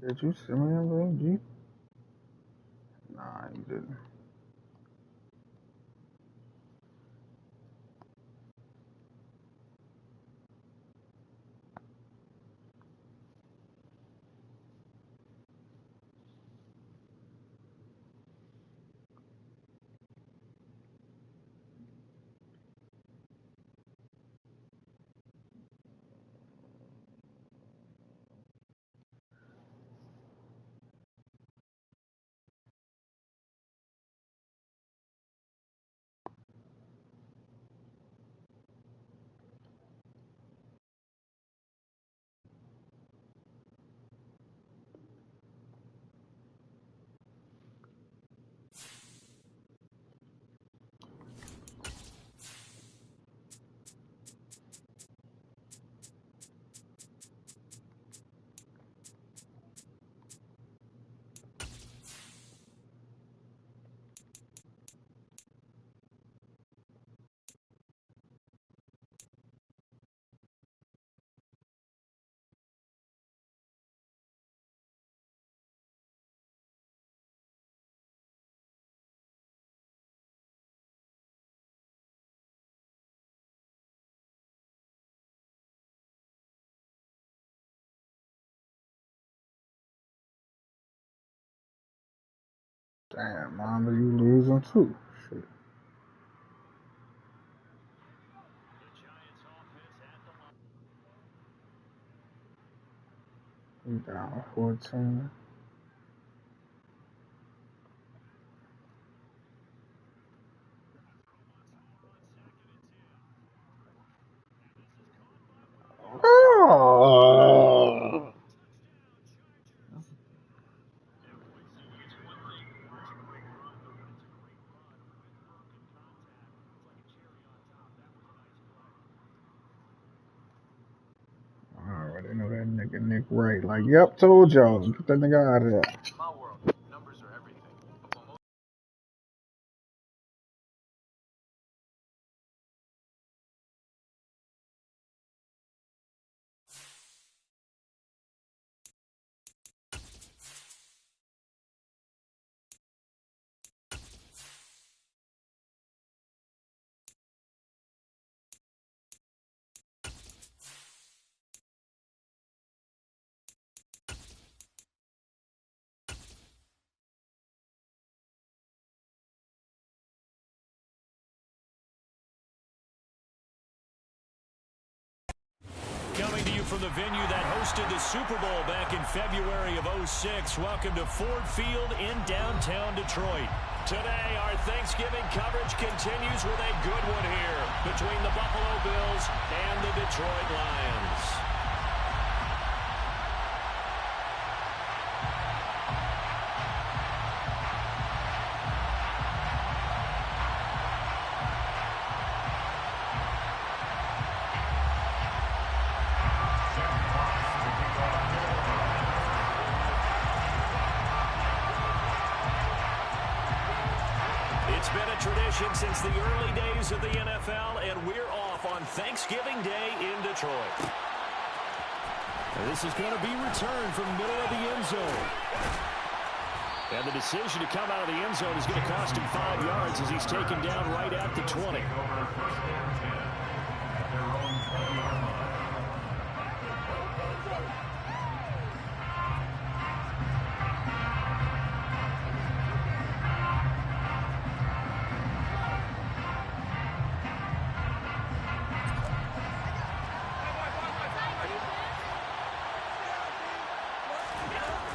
Did you send me that little Jeep? Nah, you didn't. Damn, Mama, you losing too. Shit. We down 14. Oh! I already know that nigga Nick Wright. Like, yep, told y'all. Get that nigga out of there. Coming to you from the venue that hosted the Super Bowl back in February of '06. Welcome to Ford Field in downtown Detroit. Today, our Thanksgiving coverage continues with a good one here between the Buffalo Bills and the Detroit Lions. It's been a tradition since the early days of the NFL, and we're off on Thanksgiving Day in Detroit. And this is going to be returned from the middle of the end zone. And the decision to come out of the end zone is going to cost him 5 yards as he's taken down right at the 20.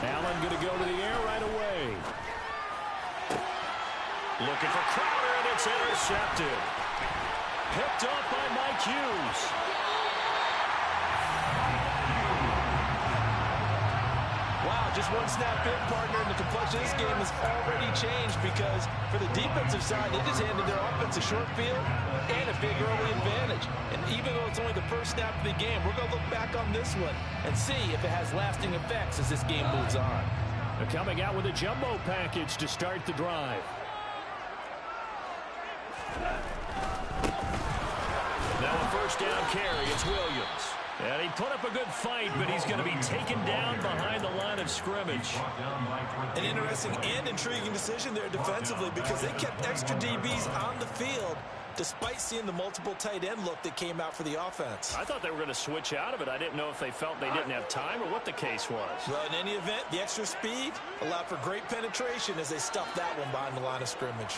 Allen going to go to the air right away. Looking for Crowder, and it's intercepted. Picked up by Mike Hughes. Wow, just one snap in, partner, and the complexion of this game has already changed because for the defensive side, they just handed their offense a short field and a big early advantage. And even though it's only the first snap of the game, we're going to look back on this one and see if it has lasting effects as this game moves on. They're coming out with a jumbo package to start the drive. Now a first down carry. It's Williams. And he put up a good fight, but he's going to be taken down behind the line of scrimmage. An interesting and intriguing decision there defensively because they kept extra DBs on the field despite seeing the multiple tight end look that came out for the offense. I thought they were going to switch out of it. I didn't know if they felt they didn't have time or what the case was. Well, in any event, the extra speed allowed for great penetration as they stuffed that one behind the line of scrimmage.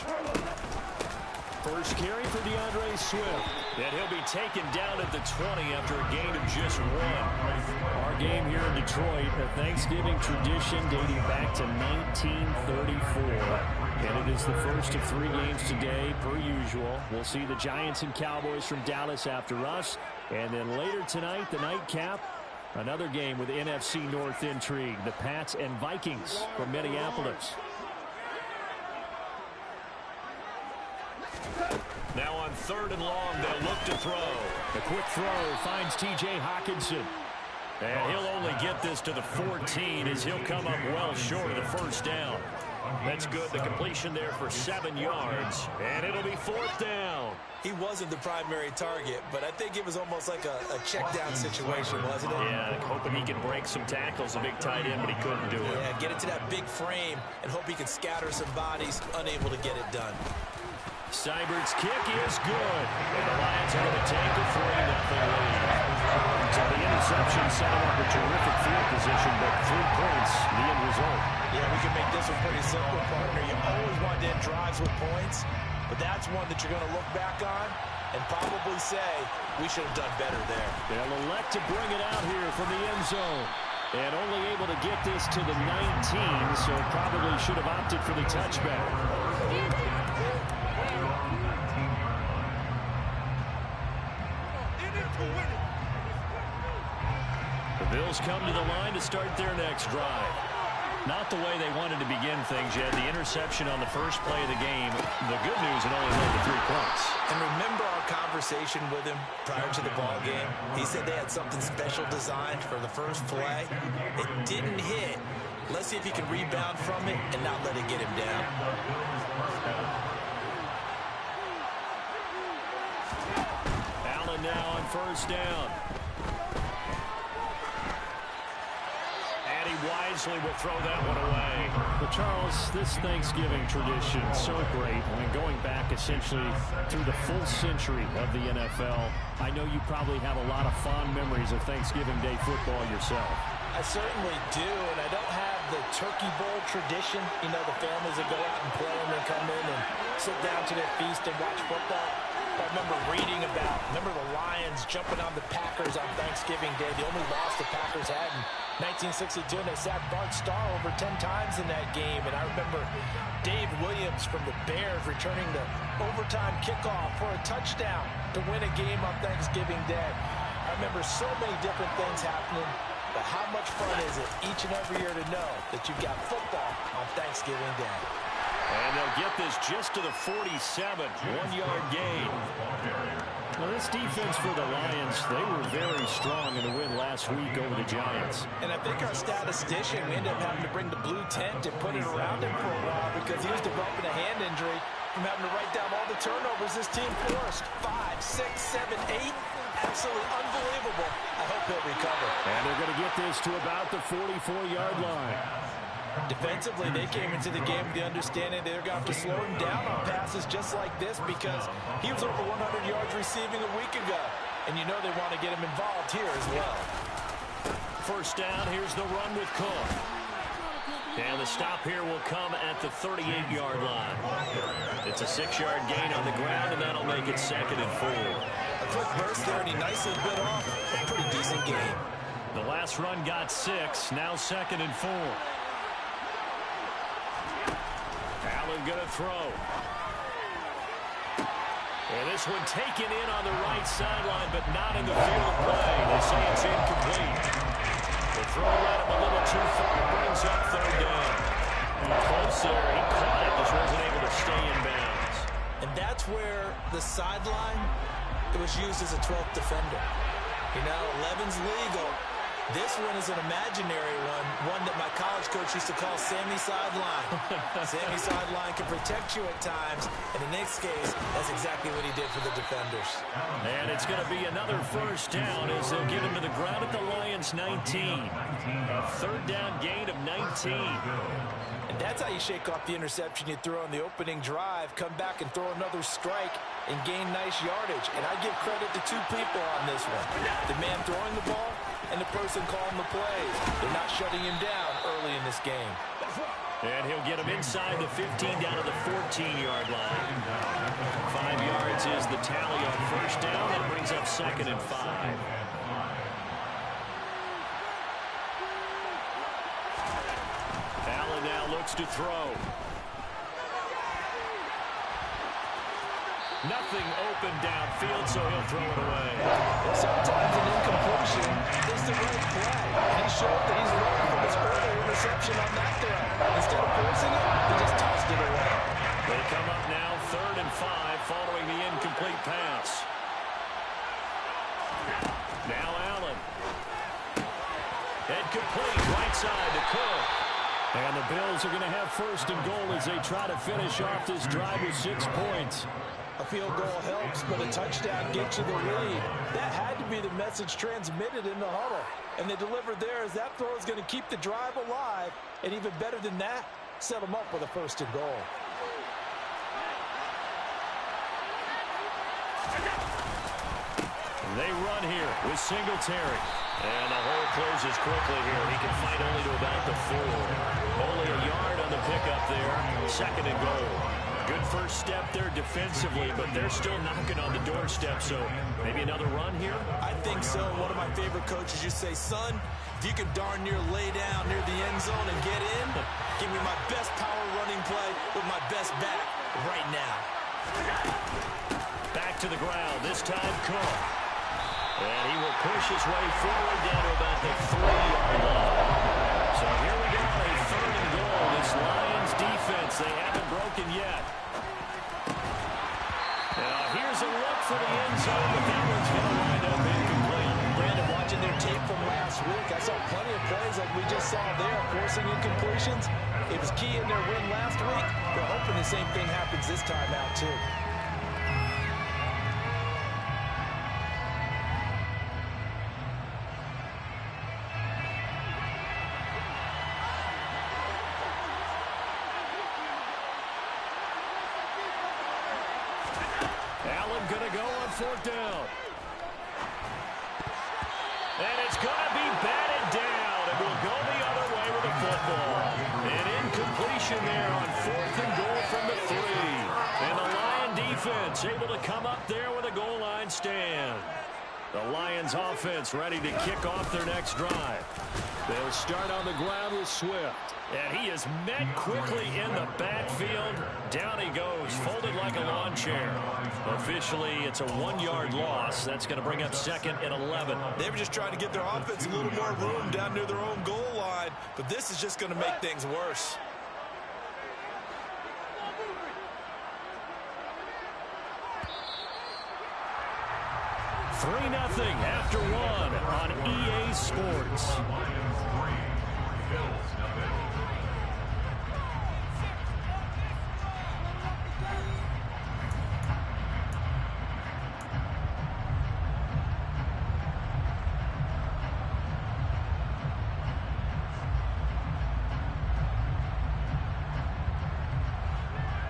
First carry for DeAndre Swift. And he'll be taken down at the 20 after a gain of just 1. Our game here in Detroit, a Thanksgiving tradition dating back to 1934. And it is the first of 3 games today, per usual. We'll see the Giants and Cowboys from Dallas after us. And then later tonight, the nightcap, another game with NFC North intrigue. The Pats and Vikings from Minneapolis. Now on 3rd and long, they'll look to throw. The quick throw finds T.J. Hockenson. And he'll only get this to the 14 as he'll come up well short of the first down. That's good. The completion there for 7 yards. And it'll be 4th down. He wasn't the primary target, but I think it was almost like a check down situation, wasn't it? Yeah, hoping he could break some tackles, a big tight end, but he couldn't do it. Yeah, get it to that big frame and hope he could scatter some bodies, unable to get it done. Seibert's kick is good. And the Lions are going to take a 3-0 lead. So the interception set up a terrific field position, but 3 points, the end result. Yeah, we can make this one pretty simple, partner. You always want to end drives with points, but that's one that you're going to look back on and probably say, we should have done better there. They'll elect to bring it out here from the end zone. And only able to get this to the 19, so probably should have opted for the touchback. The Bills come to the line to start their next drive. Not the way they wanted to begin things yet. The interception on the first play of the game. The good news, it only led to 3 points. And remember our conversation with him prior to the ball game? He said they had something special designed for the first play. It didn't hit. Let's see if he can rebound from it and not let it get him down. Allen now on first down. And he wisely will throw that one away. But Charles, this Thanksgiving tradition, so great. I mean, going back essentially through the full century of the NFL, I know you probably have a lot of fond memories of Thanksgiving Day football yourself. I certainly do, and I don't have the turkey bowl tradition. You know, the families that go out and play and then come in and sit down to their feast and watch football. I remember reading about, the Lions jumping on the Packers on Thanksgiving Day. The only loss the Packers had in 1962, and they sacked Bart Starr over 10 times in that game. And I remember Dave Williams from the Bears returning the overtime kickoff for a touchdown to win a game on Thanksgiving Day. I remember so many different things happening, but how much fun is it each and every year to know that you've got football on Thanksgiving Day? And they'll get this just to the 47, 1-yard gain. Well, this defense for the Lions, they were very strong in the win last week over the Giants. And I think our statistician, we ended up having to bring the blue tent and put it around him for a while because he was developing a hand injury from having to write down all the turnovers this team forced. 5, 6, 7, 8. Absolutely unbelievable. I hope he'll recover. And they're going to get this to about the 44-yard line. Defensively, they came into the game with the understanding they're going to have to slow him down on passes just like this because he was over 100 yards receiving a week ago. And you know they want to get him involved here as well. First down, here's the run with Cook. And the stop here will come at the 38-yard line. It's a 6-yard gain on the ground, and that'll make it 2nd and 4. A quick burst there, and he nicely bit off a pretty decent gain. The last run got 6, now 2nd and 4. Allen gonna throw. And this one taken in on the right sideline, but not in the field of play. They say it's incomplete. The throw led him a little too far, brings up 3rd down. Close there, he caught it, just wasn't able to stay in bounds. And that's where the sideline, it was used as a 12th defender. You know, 11's legal, This one is an imaginary one that my college coach used to call Sammy Sideline. Sammy Sideline can protect you at times, and in this case, that's exactly what he did for the defenders. And it's going to be another first down as they'll get him to the ground at the Lions' 19. A third down gain of 19. And that's how you shake off the interception you threw on the opening drive, come back and throw another strike and gain nice yardage. And I give credit to two people on this one. The man throwing the ball and the person calling the plays. They're not shutting him down early in this game. And he'll get him inside the 15 down to the 14-yard line. 5 yards is the tally on first down. That brings up 2nd and 5. Allen now looks to throw. Nothing open downfield, so he'll throw it away. Sometimes an incompletion is the right play. He showed that he's learned from his earlier interception on that throw. Instead of forcing it, he just tossed it away. They come up now 3rd and 5 following the incomplete pass. Now Allen. And complete right side to Cook. And the Bills are going to have 1st and goal as they try to finish off this drive with 6 points. A field goal helps, but a touchdown gets you the lead. That had to be the message transmitted in the huddle. And they delivered there as that throw is going to keep the drive alive. And even better than that, set them up with a 1st and goal. They run here with Singletary. And the hole closes quickly here. He can fight only to about the 4. Only a yard on the pickup there. 2nd and goal. Good first step there defensively, but they're still knocking on the doorstep, so maybe another run here? I think so. One of my favorite coaches used to say, son, if you can darn near lay down near the end zone and get in, give me my best power running play with my best back right now. Back to the ground, this time Cook. And he will push his way forward down to about the 3-yard line. So here we go, a 3rd and goal. This Lions defense, they haven't broken yet. Now here's a look for the end zone, but that one's going to wind up incomplete. Brandon, watching their tape from last week, I saw plenty of plays like we just saw there, forcing incompletions. It was key in their win last week. They're hoping the same thing happens this time out, too. Going to go on 4th down. And it's going to be batted down. It will go the other way with the football. An incompletion there on 4th and goal from the 3. And the Lion defense able to come up there with a goal line stand. The Lions offense ready to kick off their next drive. They'll start on the ground with Swift. And he is met quickly in the backfield. Down he goes, folded like a lawn chair. Officially, it's a 1-yard loss. That's going to bring up 2nd and 11. They were just trying to give their offense a little more room down near their own goal line, but this is just going to make things worse. Three 0 after 1 on EA Sports.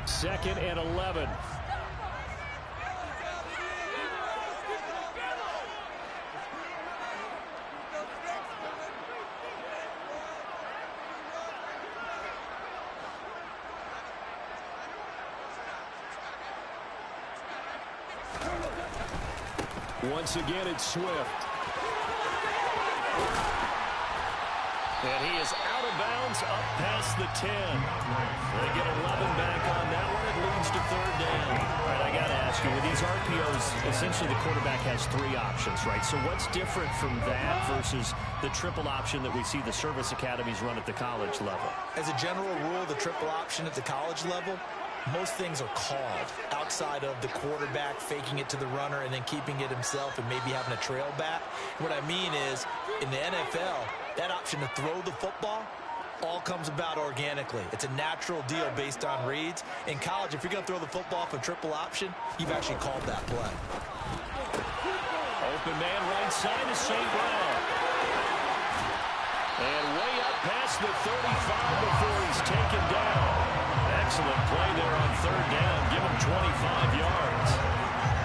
Second and 11. Once again, it's Swift. And he is out of bounds up past the 10. They get 11 back on that one. It leads to 3rd down. All right, I got to ask you, with these RPOs, essentially the quarterback has 3 options, right? So what's different from that versus the triple option that we see the service academies run at the college level? As a general rule, the triple option at the college level most things are called outside of the quarterback faking it to the runner and then keeping it himself and maybe having a trail back. What I mean is, in the NFL, that option to throw the football all comes about organically. It's a natural deal based on reads. In college, if you're going to throw the football for triple option, you've actually called that play. Open man right side to St. Brown. And way up past the 35 before he's taken down. Excellent play there on third down. Give him 25 yards.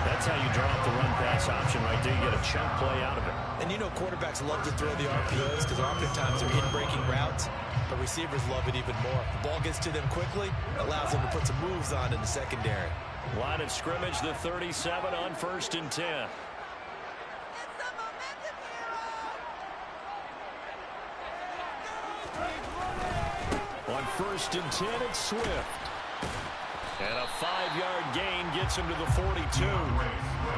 That's how you draw up the run-pass option right there. You get a chunk play out of it. And you know quarterbacks love to throw the RPOs because oftentimes they're in-breaking routes. But receivers love it even more. The ball gets to them quickly, allows them to put some moves on in the secondary. Line of scrimmage, the 37 on 1st and 10. On 1st and 10, it's Swift. And a 5-yard gain gets him to the 42.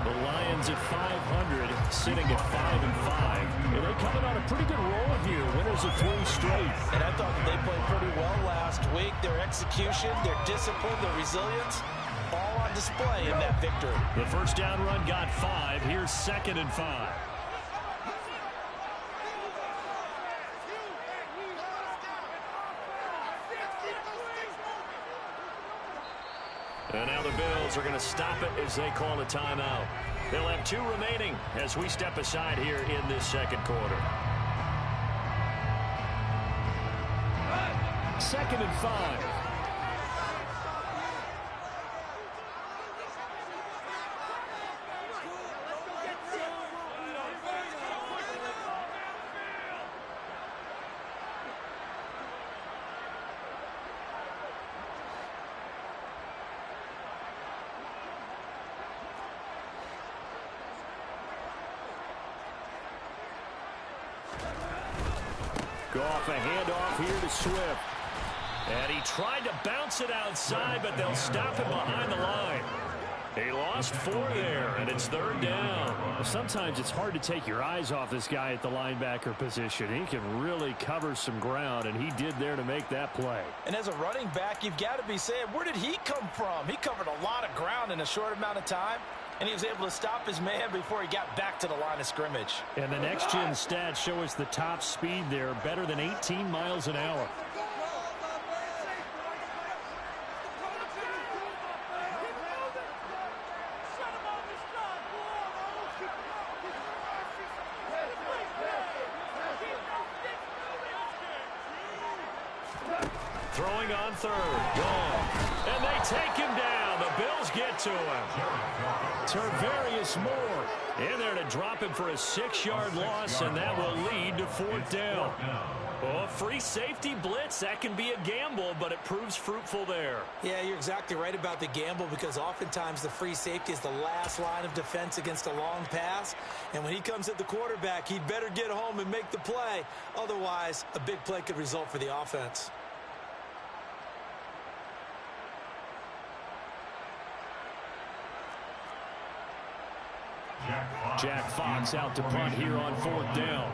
The Lions at 500, sitting at 5-5. And they're coming on a pretty good roll here. Winners of 3 straight. And I thought that they played pretty well last week. Their execution, their discipline, their resilience, all on display in that victory. The first down run got 5. Here's 2nd and 5. And now the Bills are going to stop it as they call a timeout. They'll have 2 remaining as we step aside here in this second quarter. 2nd and 5. Go off a handoff here to Swift. And he tried to bounce it outside, but they'll stop him behind the line. He lost 4 there, and it's 3rd down. Sometimes it's hard to take your eyes off this guy at the linebacker position. He can really cover some ground, and he did there to make that play. And as a running back, you've got to be saying, where did he come from? He covered a lot of ground in a short amount of time, and he was able to stop his man before he got back to the line of scrimmage. And the next-gen stats show us the top speed there, better than 18 miles an hour. Throwing on 3rd. Gone. And they take him down. The Bills get to him. Tarvarius Moore in there to drop him for a 6-yard loss, and that will lead to 4th down. Oh, a free safety blitz. That can be a gamble, but it proves fruitful there. Yeah, you're exactly right about the gamble because oftentimes the free safety is the last line of defense against a long pass. And when he comes at the quarterback, he'd better get home and make the play. Otherwise, a big play could result for the offense. Jack Fox out to punt here on 4th down.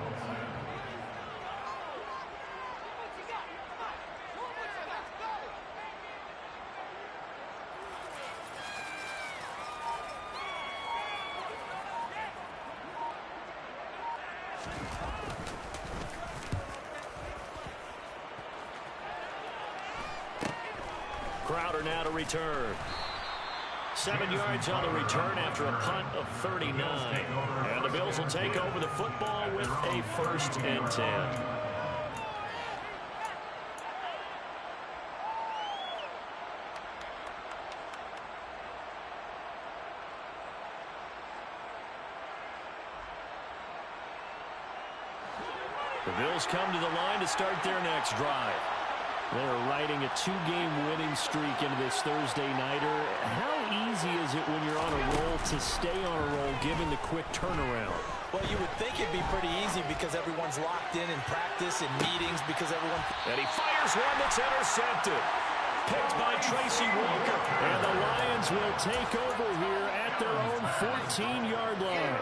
Crowder now to return. 7 yards on the return after a punt of 39. And the Bills will take over the football with a 1st and 10. The Bills come to the line to start their next drive. They're riding a 2-game winning streak into this Thursday nighter. How easy is it when you're on a roll to stay on a roll given the quick turnaround? Well, you would think it'd be pretty easy because everyone's locked in practice and meetings because everyone... And he fires one that's intercepted. Picked by Tracy Walker. And the Lions will take over here at their own 14-yard line.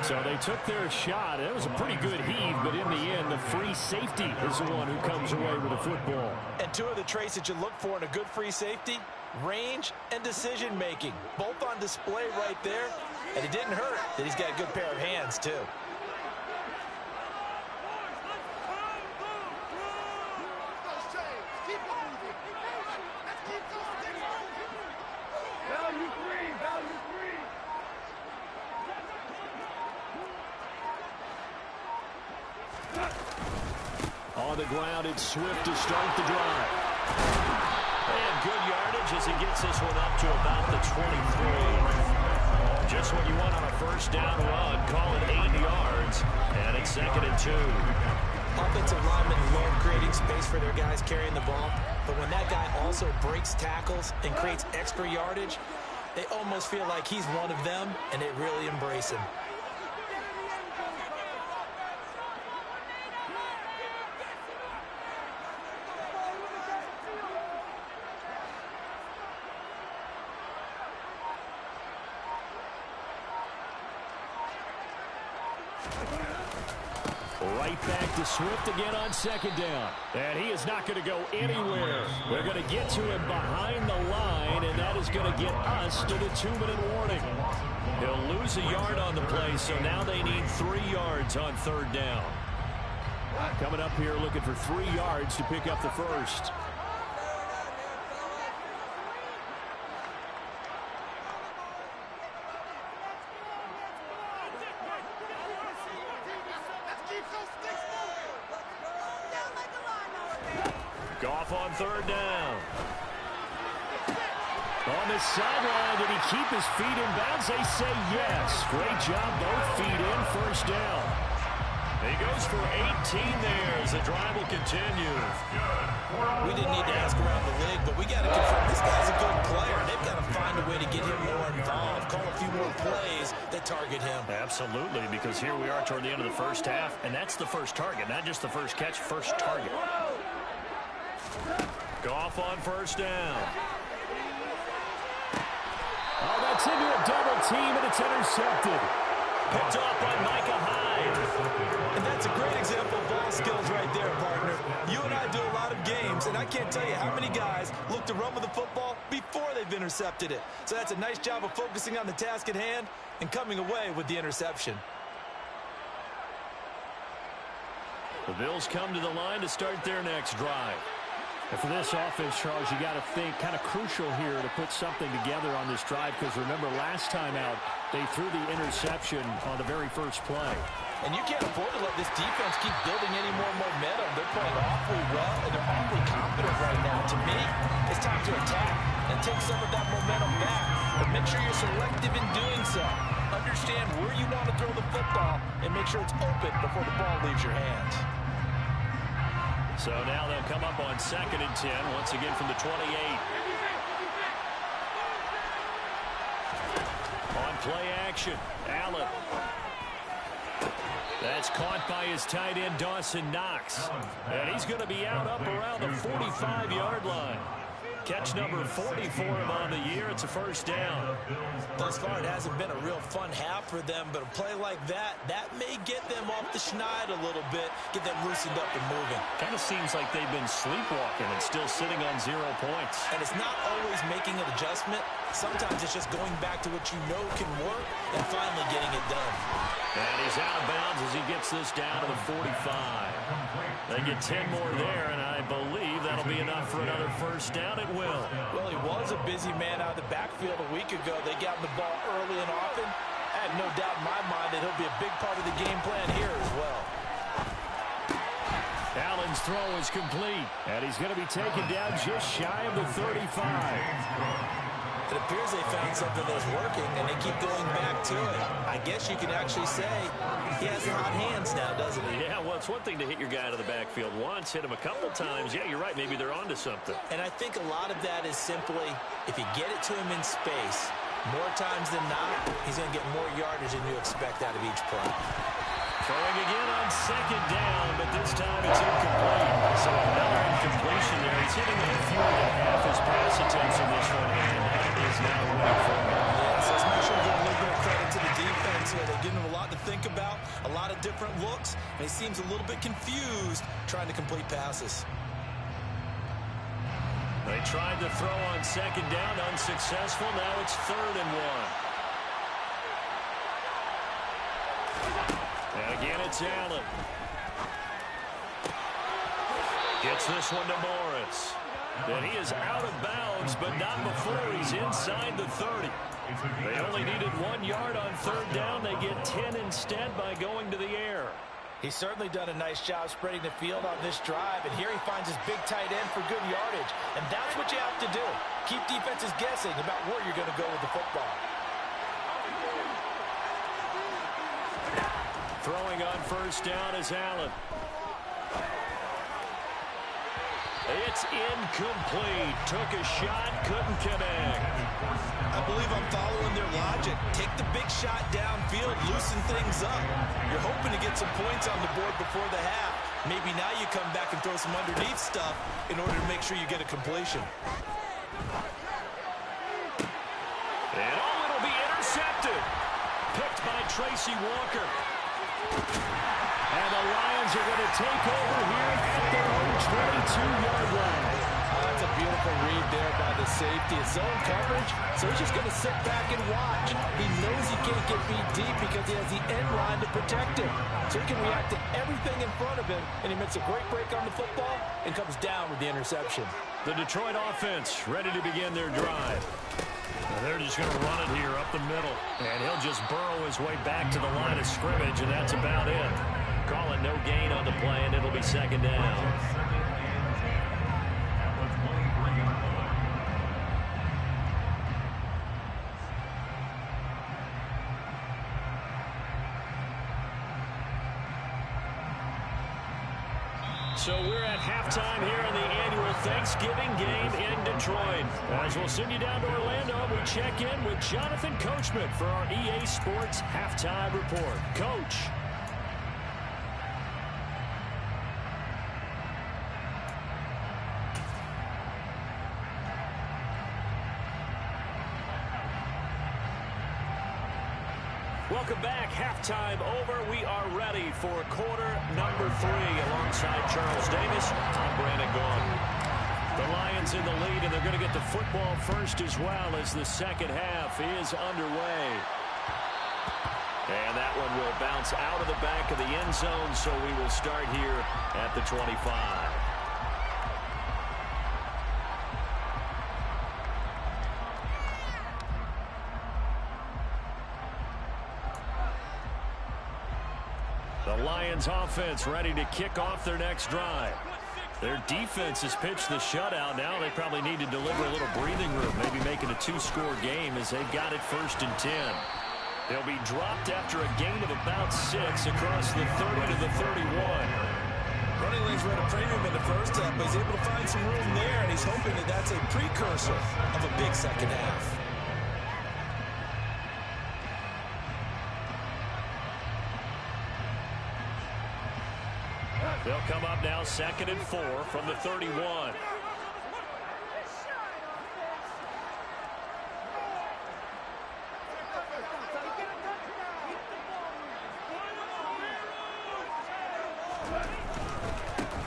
So they took their shot. It was a pretty good heave, but in the end, the free safety is the one who comes away with the football. And two of the traits that you look for in a good free safety, range and decision-making, both on display right there. And it didn't hurt that he's got a good pair of hands, too. On the ground, it's Swift to start the drive. And good yardage as he gets this one up to about the 23. Just what you want on a first down run. Call it 8 yards. And it's 2nd and 2. Offensive linemen love creating space for their guys carrying the ball. But when that guy also breaks tackles and creates extra yardage, they almost feel like he's one of them, and they really embrace him. Right back to Swift again on 2nd down. And he is not going to go anywhere. They're going to get to him behind the line, and that is going to get us to the 2-minute warning. He'll lose a yard on the play, so now they need 3 yards on 3rd down. Coming up here looking for 3 yards to pick up the first. Goff on 3rd down. On the sideline, did he keep his feet in bounds? They say yes. Great job, both feet in, 1st down. He goes for 18 there as the drive will continue. We didn't need to ask around the league, but we got to confirm this guy's a good player. They've got to find a way to get him more involved, call a few more plays that target him. Absolutely, because here we are toward the end of the first half, and that's the first target, not just the first catch, first target. Goff on 1st down. Oh, that's into a double team, and it's intercepted. Picked off by Micah Hyde. And that's a great example of ball skills right there, partner. You and I do a lot of games, and I can't tell you how many guys look to run with the football before they've intercepted it. So that's a nice job of focusing on the task at hand and coming away with the interception. The Bills come to the line to start their next drive. And for this offense, Charles, you got to think kind of crucial here to put something together on this drive, because remember last time out they threw the interception on the very first play. And you can't afford to let this defense keep building any more momentum. They're playing awfully well, and they're awfully confident right now. To me, it's time to attack and take some of that momentum back. But make sure you're selective in doing so. Understand where you want to throw the football and make sure it's open before the ball leaves your hands. So now they'll come up on 2nd and 10, once again from the 28. On play action, Allen. That's caught by his tight end, Dawson Knox. And he's going to be out up around the 45-yard line. Catch number 40 for him on the year. It's a 1st down. Thus far, it hasn't been a real fun half for them, but a play like that may get them off the schneid a little bit, get them loosened up and moving. Kind of seems like they've been sleepwalking and still sitting on 0 points. And it's not always making an adjustment. Sometimes it's just going back to what you know can work and finally getting it done. And he's out of bounds as he gets this down to the 45. They get 10 more there, and I believe that'll be enough for another 1st down. It will. Well, he was a busy man out of the backfield a week ago. They got the ball early and often. I have no doubt in my mind that he'll be a big part of the game plan here as well. Allen's throw is complete, and he's going to be taken down just shy of the 35. It appears they found something that's working, and they keep going back to it. I guess you can actually say he has hot hands now, doesn't he? Yeah, well, it's one thing to hit your guy out of the backfield once, hit him a couple times. Yeah, you're right. Maybe they're onto something. And I think a lot of that is simply if you get it to him in space, more times than not, he's going to get more yardage than you expect out of each play. Throwing again on 2nd down, but this time it's incomplete. So another incompletion there. He's hitting with fewer than half his pass attempts in this one, and that is not winning for him. Yeah, so smash him and he seems a little bit confused trying to complete passes. They tried to throw on second down, unsuccessful. Now it's 3rd and 1. And again, it's Allen. Gets this one to Morris. And he is out of bounds, but not before he's inside the 30. They only needed 1 yard on 3rd down. They get 10 instead by going to the air. He's certainly done a nice job spreading the field on this drive, and here he finds his big tight end for good yardage. And that's what you have to do. Keep defenses guessing about where you're going to go with the football. Throwing on 1st down is Allen. It's incomplete. Took a shot, couldn't connect. I believe I'm following their logic. Take the big shot downfield, loosen things up. You're hoping to get some points on the board before the half. Maybe now you come back and throw some underneath stuff in order to make sure you get a completion. And it'll be intercepted. Picked by Tracy Walker. And the Lions are going to take over here at their own 22-yard line. That's a beautiful read there by the safety. It's zone coverage, so he's just going to sit back and watch. He knows he can't get beat deep because he has the end line to protect him. So he can react to everything in front of him, and he makes a great break on the football and comes down with the interception. The Detroit offense ready to begin their drive. They're just going to run it here up the middle. And he'll just burrow his way back to the line of scrimmage, and that's about it. Calling no gain on the play, and it'll be 2nd down. So we're at halftime here in the annual Thanksgiving game in Detroit. As we'll send you down to Orlando, we check in with Jonathan Coachman for our EA Sports Halftime Report. Coach. Welcome back. Halftime over. We are ready for quarter number 3. Alongside Charles Davis, I'm Brandon Gaudin. The Lions in the lead, and they're going to get the football first as well as the second half is underway. And that one will bounce out of the back of the end zone, so we will start here at the 25. The Lions offense ready to kick off their next drive. Their defense has pitched the shutout. Now they probably need to deliver a little breathing room, maybe making a 2-score game as they've got it 1st and 10. They'll be dropped after a gain of about 6 across the 30 to the 31. Running lanes ran a premium in the first half, but he's able to find some room there, and he's hoping that that's a precursor of a big second half. They'll come up now 2nd and 4 from the 31.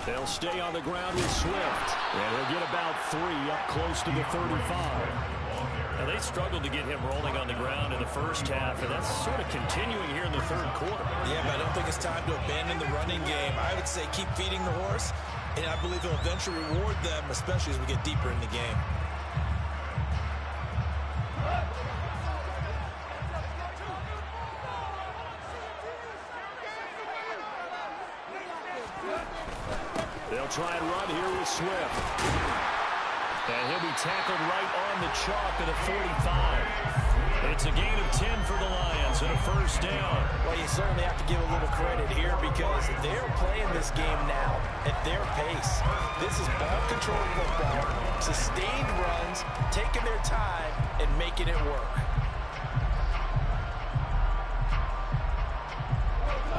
They'll stay on the ground with Swift. And he'll get about 3 up close to the 35. Now, they struggled to get him rolling on the ground in the first half, and that's sort of continuing here in the 3rd quarter. Yeah, but I don't think it's time to abandon the running game. I would say keep feeding the horse, and I believe he'll eventually reward them, especially as we get deeper in the game. They'll try and run here with Swift. And he'll be tackled right on the chalk at the 45. It's a gain of 10 for the Lions and a 1st down. Well, you certainly have to give a little credit here because they're playing this game now at their pace. This is ball control football, sustained runs, taking their time, and making it work.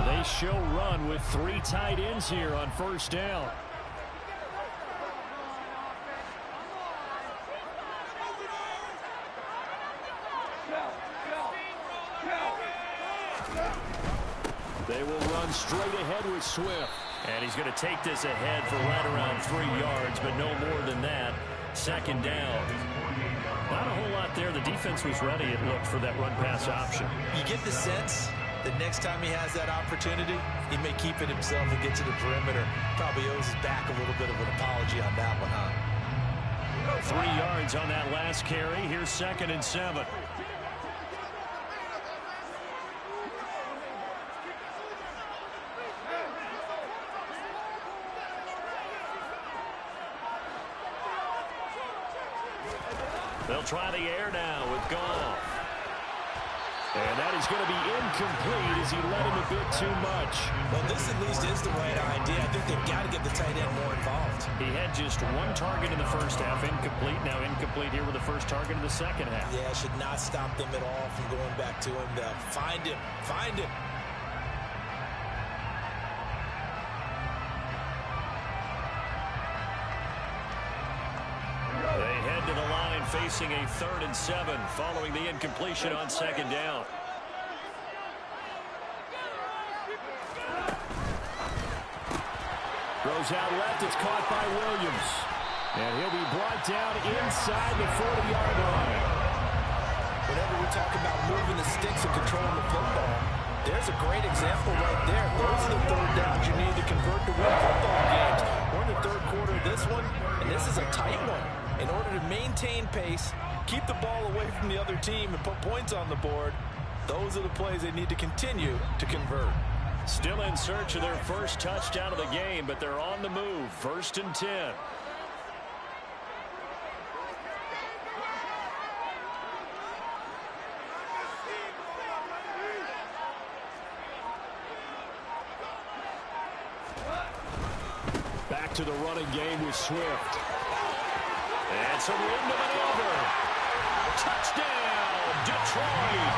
They show run with 3 tight ends here on 1st down. They They will run straight ahead with Swift. And he's going to take this ahead for right around 3 yards, but no more than that. Second down. Not a whole lot there. The defense was ready, it looked, for that run-pass option. You get the sense that next time he has that opportunity, he may keep it himself and get to the perimeter. Probably owes his back a little bit of an apology on that one, huh? 3 yards on that last carry. Here's 2nd and 7. They'll try the air now with Goff. And that is going to be incomplete as he let him a bit too much. Well, this at least is the right idea. I think they've got to get the tight end more involved. He had just 1 target in the first half, incomplete. Now incomplete here with the first target in the second half. Yeah, should not stop them at all from going back to him. Find him. Find him. They head to the line facing a 3rd and 7 following the incompletion on 2nd down. Throws out left. It's caught by Williams. And he'll be brought down inside the 40-yard line. Whenever we talk about moving the sticks and controlling the football, there's a great example right there. Those are the 3rd downs you need to convert to win football games. We're in the 3rd quarter of this one, and this is a tight one. In order to maintain pace, keep the ball away from the other team, and put points on the board, those are the plays they need to continue to convert. Still in search of their first touchdown of the game, but they're on the move. 1st and 10. Back to the running game with Swift. And some room to maneuver. Touchdown, Detroit.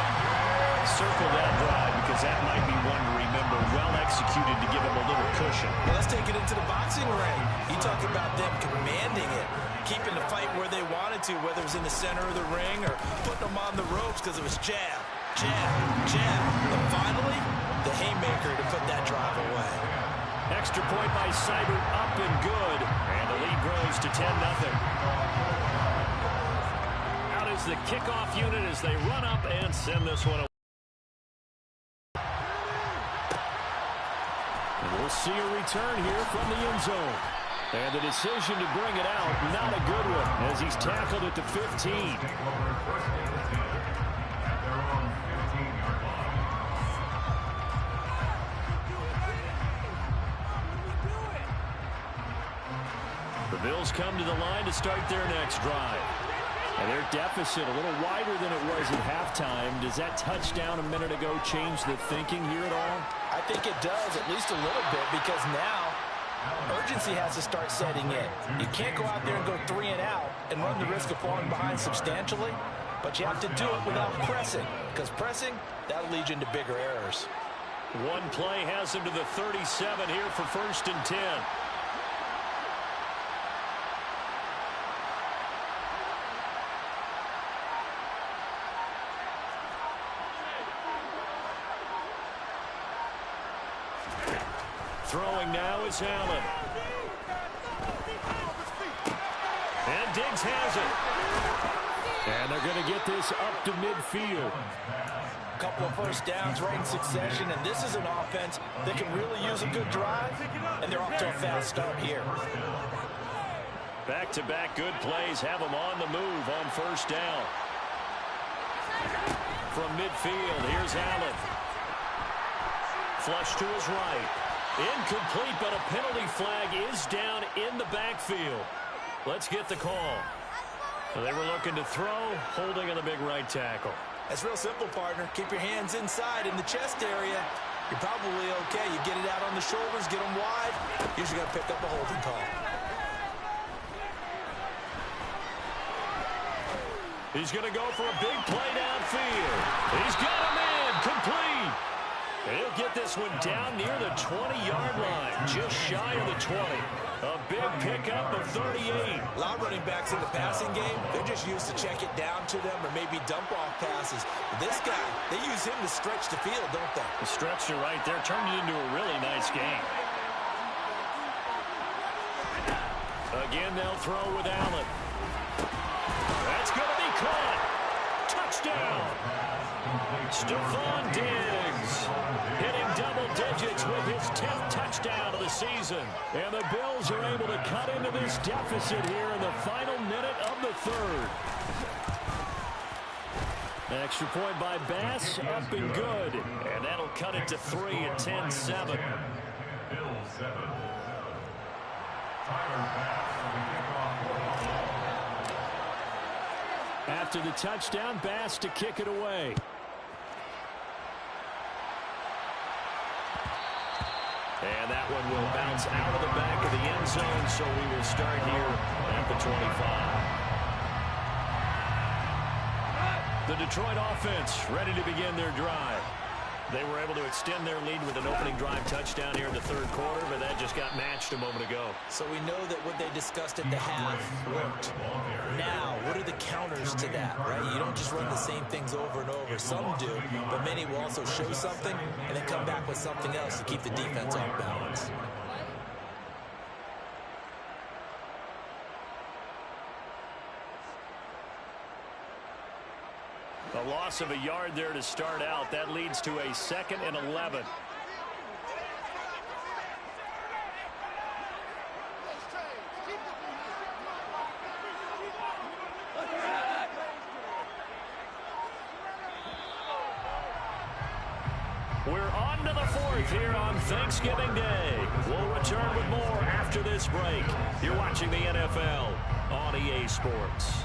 Circle that drive because that might be one to remember. Well executed to give him a little cushion. Well, let's take it into the boxing ring. You talk about them commanding it, keeping the fight where they wanted to, whether it was in the center of the ring or putting them on the ropes because it was jab, jab, jab. But finally, the haymaker to put that drive away. Extra point by Seibert, up and good. And the lead grows to 10-0. Out is the kickoff unit as they run up and send this one away. And we'll see a return here from the end zone. And the decision to bring it out, not a good one, as he's tackled at the 15. The Bills come to the line to start their next drive. And their deficit a little wider than it was at halftime. Does that touchdown a minute ago change the thinking here at all? I think it does, at least a little bit, because now urgency has to start setting in. You can't go out there and go 3 and out and run the risk of falling behind substantially, but you have to do it without pressing, because pressing, that'll lead you into bigger errors. One play has him to the 37 here for 1st and 10. Throwing now is Allen. And Diggs has it. And they're going to get this up to midfield. A couple of first downs right in succession, and this is an offense that can really use a good drive, and they're off to a fast start here. Back-to-back good plays have them on the move on 1st down. From midfield, here's Allen. Flush to his right. Incomplete, but a penalty flag is down in the backfield. Let's get the call. They were looking to throw, holding on the big right tackle. That's real simple, partner. Keep your hands inside in the chest area. You're probably okay. You get it out on the shoulders, get them wide. Usually got to pick up a holding call. He's going to go for a big play downfield. He's got a man complete. And he'll get this one down near the 20-yard line, just shy of the 20. A big pickup of 38. A lot of running backs in the passing game, they're just used to check it down to them or maybe dump off passes. But this guy, they use him to stretch the field, don't they? The stretch to right there turned it into a really nice game. Again, they'll throw with Allen. That's going to be caught. Touchdown. Stephon Diggs hitting double digits with his 10th touchdown of the season. And the Bills are able to cut into this deficit here in the final minute of the third. Extra point by Bass, up and good. And that'll cut it to 3 at 10-7. Bills 7. Tyler Bass on the kickoff for Buffalo. After the touchdown, Bass to kick it away. And that one will bounce out of the back of the end zone, so we will start here at the 25. The Detroit offense ready to begin their drive. They were able to extend their lead with an opening drive touchdown here in the third quarter, but that just got matched a moment ago. So we know that what they discussed at the half worked. Now, what are the counters to that, right? You don't just run the same things over and over. Some do, but many will also show something and then come back with something else to keep the defense off balance. A loss of a yard there to start out. That leads to a 2nd and 11. We're on to the 4th here on Thanksgiving Day. We'll return with more after this break. You're watching the NFL on EA Sports.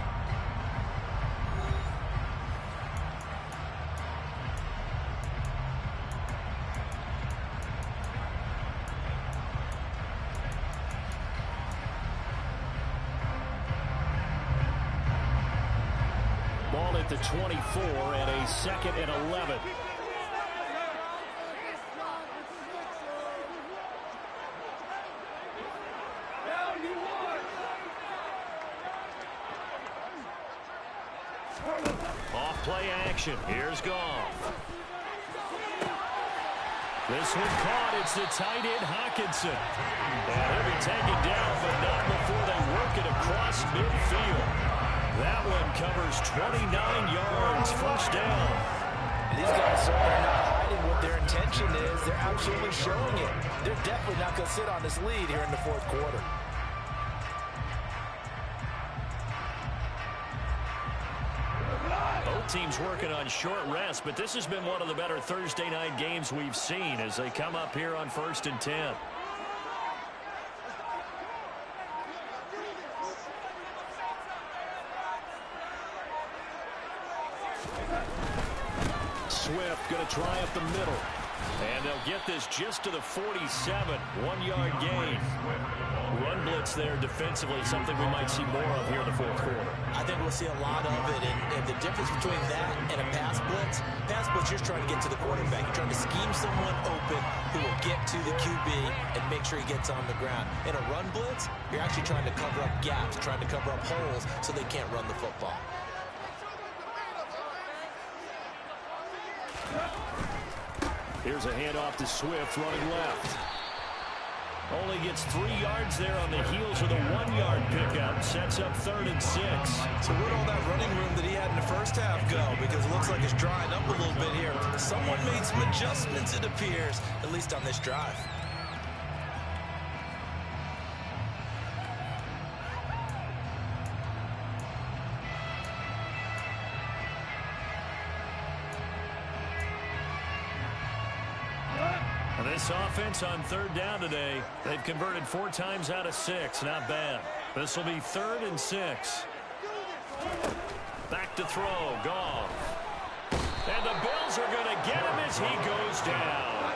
Ball at the 24 and a 2nd and 11. Off play action. Here's Goff. This one caught. It's the tight end Hockenson. And he'll be taken down, but not before they work it across midfield. That one covers 29 yards. First down. These guys are not hiding what their intention is. They're absolutely showing it. They're definitely not going to sit on this lead here in the fourth quarter. Both teams working on short rest, but this has been one of the better Thursday night games we've seen as they come up here on 1st and 10. Swift going to try up the middle. And they'll get this just to the 47. 1-yard gain. Run blitz there defensively, something we might see more of here in the fourth quarter. I think we'll see a lot of it. And the difference between that and a pass blitz, you're trying to get to the quarterback. You're trying to scheme someone open who will get to the QB and make sure he gets on the ground. In a run blitz, you're actually trying to cover up gaps, trying to cover up holes so they can't run the football. Here's a handoff to Swift running left. Only gets 3 yards there on the heels of the 1-yard pickup. Sets up 3rd and 6. So where'd all that running room that he had in the first half go? Because it looks like it's drying up a little bit here. Someone made some adjustments, it appears, at least on this drive. This offense on 3rd down today, they've converted 4 times out of 6. Not bad. This will be 3rd and 6. Back to throw. Goff. And the Bills are going to get him as he goes down.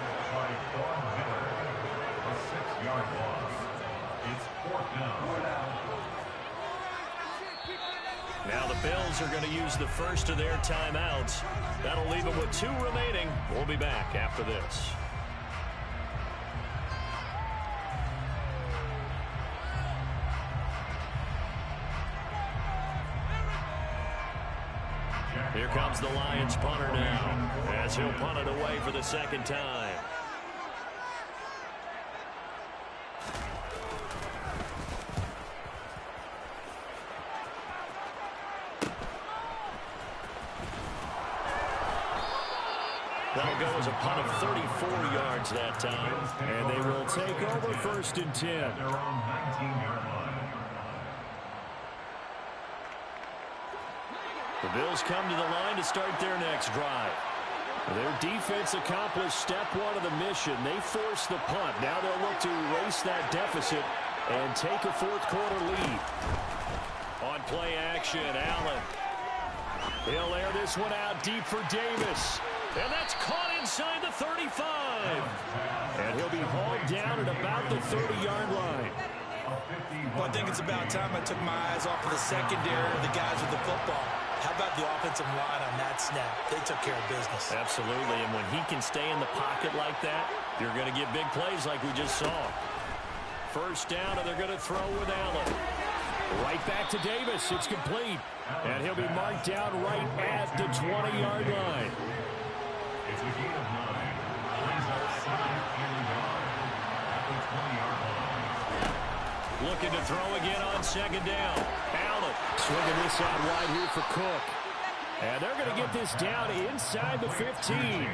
A 6-yard loss. It's 4th down. Now the Bills are going to use the first of their timeouts. That'll leave them with 2 remaining. We'll be back after this. Here comes the Lions punter now, as he'll punt it away for the second time. That'll go as a punt of 34 yards that time. And they will take over 1st and 10. Their own 19-yard line. The Bills come to the line to start their next drive. Their defense accomplished step one of the mission. They forced the punt. Now they'll look to erase that deficit and take a fourth-quarter lead. On play action, Allen. He'll air this one out deep for Davis. And that's caught inside the 35. And he'll be hauled down at about the 30-yard line. Well, I think it's about time I took my eyes off of the secondary of the guys with the football. How about the offensive line on that snap? They took care of business. Absolutely, and when he can stay in the pocket like that, you're going to get big plays like we just saw. First down, and they're going to throw with Allen. Right back to Davis. It's complete. And he'll be marked down right at the 20-yard line. It's a gain of 9. Brings up 2nd and 9 at the 20-yard line. Looking to throw again on 2nd down. Allen swinging this out wide here for Cook. And they're going to get this down inside the 15.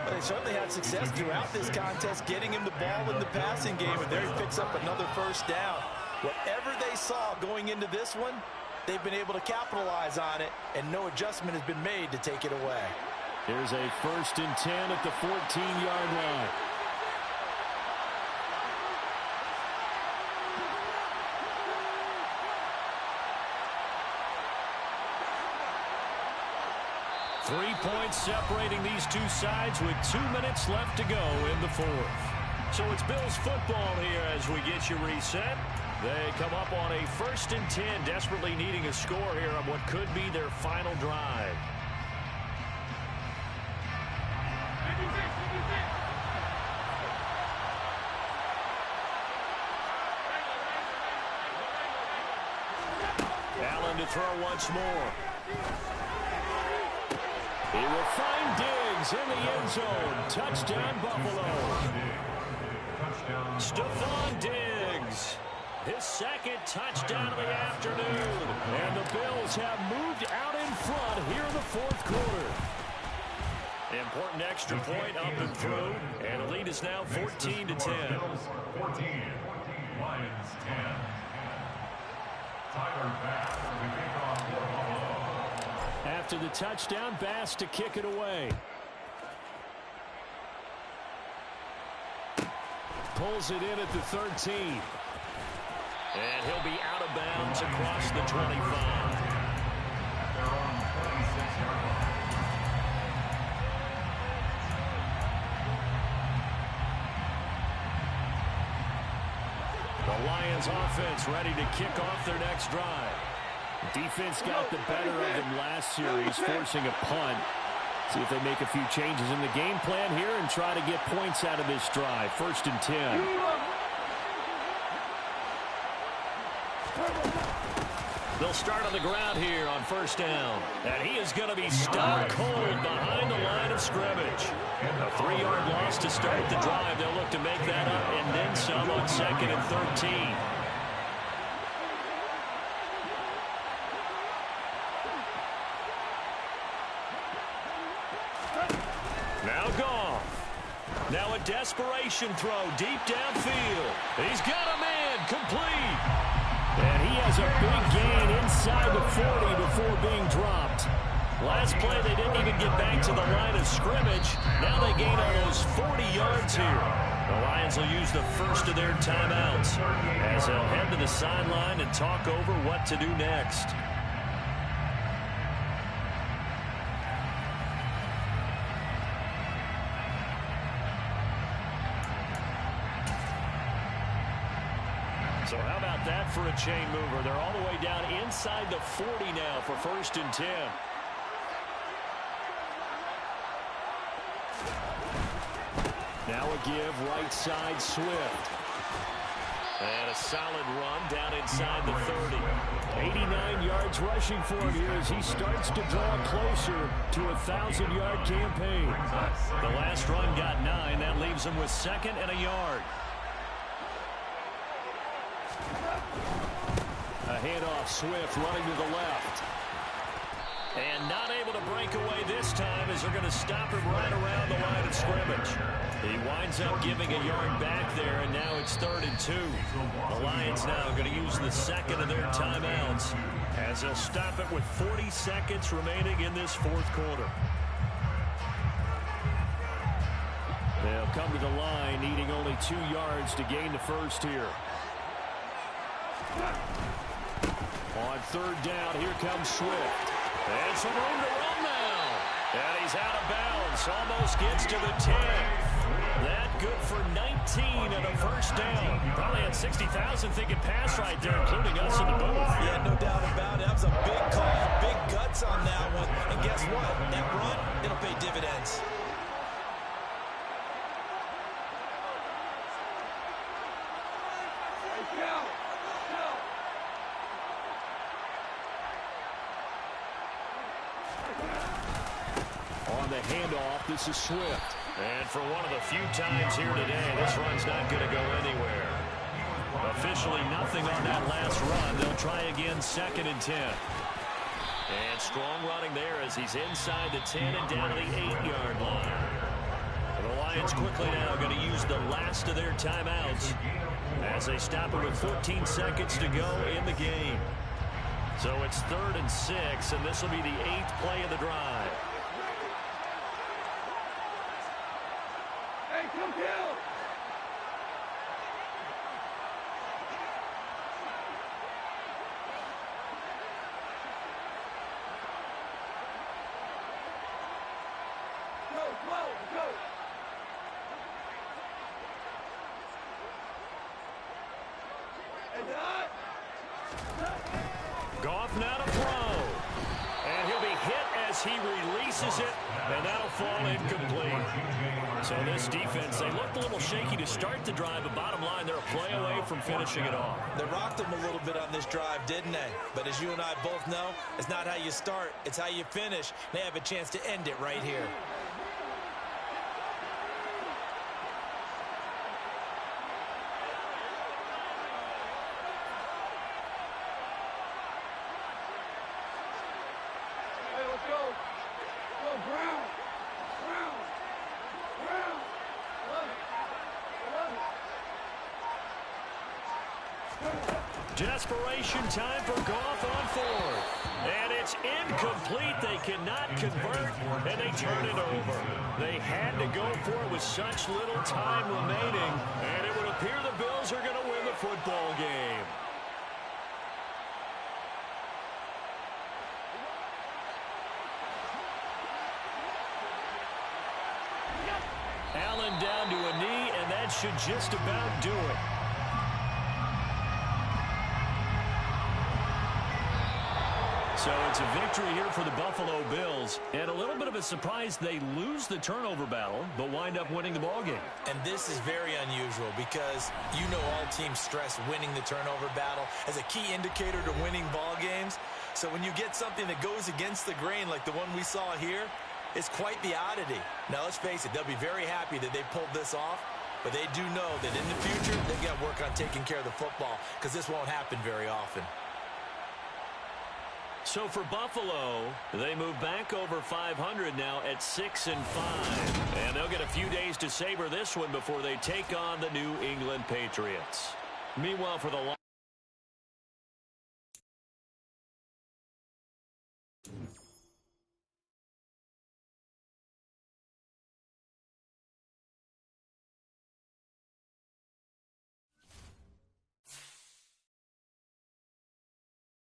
But they certainly had success throughout this contest getting him the ball in the passing game, and there he picks up another first down. Whatever they saw going into this one, they've been able to capitalize on it, and no adjustment has been made to take it away. Here's a 1st and 10 at the 14-yard line. Three points separating these two sides with 2 minutes left to go in the fourth. So it's Bills football here as we get you reset. They come up on a 1st and 10, desperately needing a score here on what could be their final drive. Allen to throw once more. He will find Diggs in the end zone. Touchdown, Buffalo. Stephon Diggs. His second touchdown of the afternoon. And the Bills have moved out in front here in the fourth quarter. Important extra point up and through. And the lead is now 14 to 10. Bills 14. Lions 10. Tyler Bass to kick off for Buffalo. After the touchdown, Bass to kick it away. Pulls it in at the 13. And he'll be out of bounds across the 25. They're on 26-yard line. The Lions offense ready to kick off their next drive. Defense got the better of them last series, forcing a punt. See if they make a few changes in the game plan here and try to get points out of this drive. 1st and 10. They'll start on the ground here on 1st down. And he is going to be stone cold behind the line of scrimmage. A 3-yard loss to start the drive. They'll look to make that up and then some on 2nd and 13. Now Goff. Now a desperation throw deep downfield. He's got a man complete. And he has a big gain inside the 40 before being dropped. Last play, they didn't even get back to the line of scrimmage. Now they gain almost 40 yards here. The Lions will use the first of their timeouts as they'll head to the sideline and talk over what to do next. So how about that for a chain mover? They're all the way down inside the 40 now for 1st and 10. Now a give right side Swift. And a solid run down inside the 30. 89 yards rushing for him here as he starts to draw closer to a 1,000-yard campaign. The last run got 9. That leaves him with 2nd and a yard. A handoff, Swift running to the left. And not able to break away this time as they're going to stop him right around the line of scrimmage. He winds up giving a yard back there, and now it's 3rd and 2. The Lions now going to use the 2nd of their timeouts as they'll stop it with 40 seconds remaining in this 4th quarter. They'll come to the line needing only 2 yards to gain the first here. On 3rd down, here comes Swift. And some room to run now. And he's out of bounds. Almost gets to the 10. That good for 19 and a first down. Probably had 60,000 thinking pass right there, including us in the booth. Yeah, no doubt about it. That was a big call, big guts on that one. And guess what? That run, it'll pay dividends. On the handoff, this is Swift. And for one of the few times here today, this run's not going to go anywhere. Officially nothing on that last run. They'll try again, 2nd and 10. And strong running there as he's inside the 10 and down to the 8-yard line. The Lions quickly now going to use the last of their timeouts as they stop it with 14 seconds to go in the game. So it's 3rd and 6, and this will be the 8th play of the drive. Hey, come kill! Go! Goff now to throw. And he'll be hit as he releases it, and that'll fall incomplete. So this defense, they looked a little shaky to start the drive, but bottom line, they're a play away from finishing it off. They rocked them a little bit on this drive, didn't they? But as you and I both know, it's not how you start, it's how you finish. They have a chance to end it right here. Hey, let's go! Go, Brown! Desperation time for Goff on 4th. And it's incomplete. They cannot convert, and they turn it over. They had to go for it with such little time remaining, and it would appear the Bills are going to win the football game. Allen down to a knee, and that should just about do it. So it's a victory here for the Buffalo Bills, and a little bit of a surprise they lose the turnover battle, but wind up winning the ballgame. And this is very unusual because you know all teams stress winning the turnover battle as a key indicator to winning ball games. So when you get something that goes against the grain like the one we saw here, it's quite the oddity. Now let's face it, they'll be very happy that they pulled this off, but they do know that in the future they've got to work on taking care of the football because this won't happen very often. So for Buffalo, they move back over 500 now at 6-5. And they'll get a few days to savor this one before they take on the New England Patriots. Meanwhile, for the